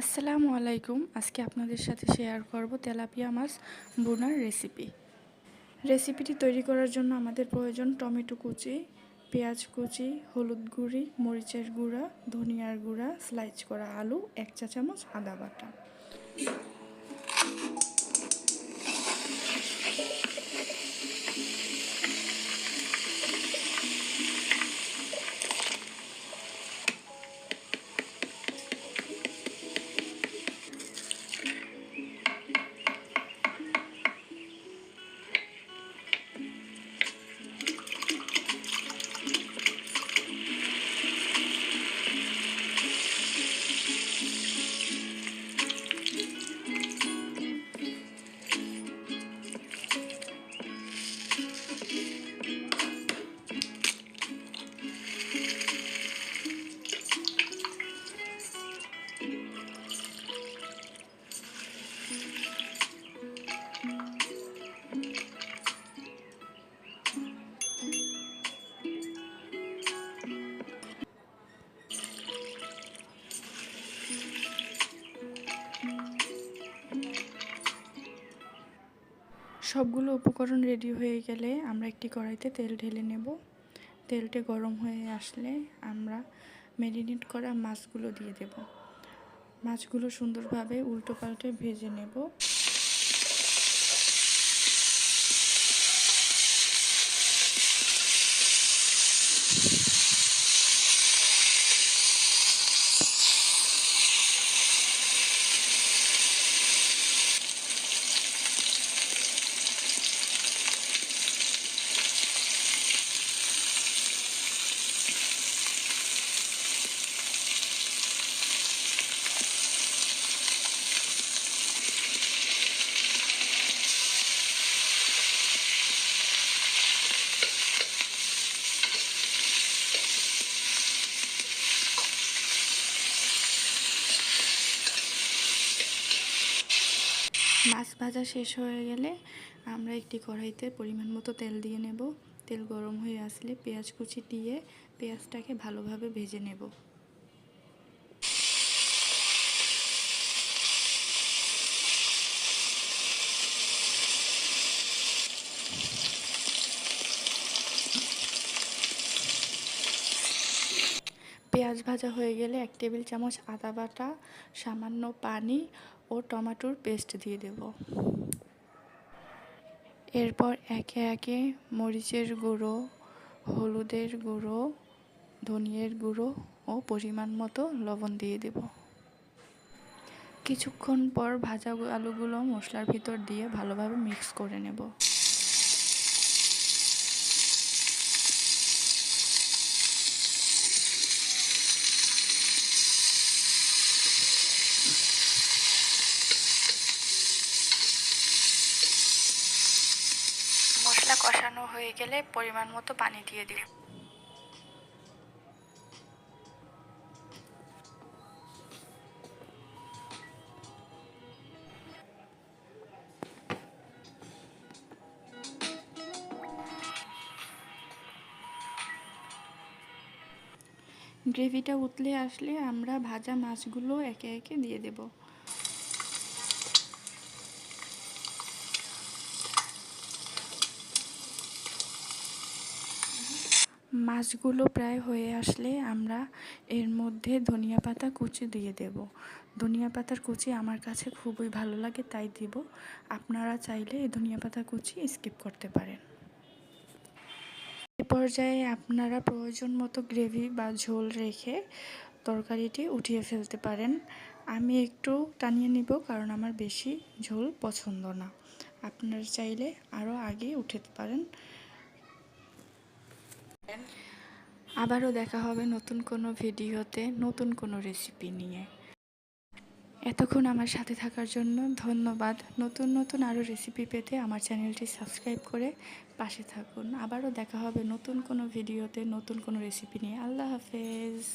আসসালামু আলাইকুম। আজকে আপনাদের সাথে শেয়ার করব তেলাপিয়া মাছ ভুনার রেসিপি। রেসিপিটি তৈরি করার জন্য আমাদের প্রয়োজন টমেটো কুচি, পেঁয়াজ কুচি, হলুদ গুঁড়ি, মরিচের গুঁড়া, ধনিয়ার গুঁড়া, স্লাইস করা আলু, 1 চা চামচ আদা বাটা। সবগুলো উপকরণ রেডি হয়ে গেলে আমরা একটি কড়াইতে তেল ঢেলে নেব। তেলটা গরম হয়ে আসলে আমরা ম্যারিনেট করা মাছগুলো দিয়ে দেব। মাছগুলো সুন্দরভাবে উল্টো পাল্টে ভেজে নেব। মাছ ভাজা শেষ হয়ে গেলে আমরা একটি কড়াইতে পরিমাণ মতো তেল দিয়ে নেব। তেল গরম হয়ে আসলে পেঁয়াজ কুচি দিয়ে পেঁয়াজটাকে ভালোভাবে ভেজে নেব। পেঁয়াজ ভাজা হয়ে গেলে 1 টেবিল চামচ আদা বাটা, সামান্য পানি ও টমেটোর পেস্ট দিয়ে দেব। এরপর একে একে মরিচের গুঁড়ো, হলুদের গুঁড়ো, ধনিয়ার গুঁড়ো ও পরিমাণ মতো লবণ দিয়ে দেব। কিছুক্ষণ পর ভাজা আলুগুলো মশলার ভিতর দিয়ে ভালোভাবে মিক্স করে নেব। মশলা কষানো হয়ে গেলে পরিমাণ মতো পানি দিয়ে দিই। গ্রেভিটা উতলে আসলে আমরা ভাজা মাছগুলো একে একে দিয়ে দেব। মাছগুলো প্রায় হয়ে আসলে আমরা এর মধ্যে ধনিয়া পাতা কুচি দিয়ে দেব। ধনিয়া পাতার কুচি আমার কাছে খুবই ভালো লাগে, তাই দিব। আপনারা চাইলে এই ধনিয়া পাতা কুচি স্কিপ করতে পারেন। এ পর্যায়ে আপনারা প্রয়োজন মতো গ্রেভি বা ঝোল রেখে তরকারিটি উঠিয়ে ফেলতে পারেন। আমি একটু টানিয়ে নিব কারণ আমার বেশি ঝোল পছন্দ না। আপনারা চাইলে আরও আগে উঠাতে পারেন। আবারও দেখা হবে নতুন কোনো ভিডিওতে নতুন কোনো রেসিপি নিয়ে। এতক্ষণ আমার সাথে থাকার জন্য ধন্যবাদ। নতুন নতুন আরও রেসিপি পেতে আমার চ্যানেলটি সাবস্ক্রাইব করে পাশে থাকুন। আবারও দেখা হবে নতুন কোনো ভিডিওতে নতুন কোনো রেসিপি নিয়ে। আল্লাহ হাফেজ।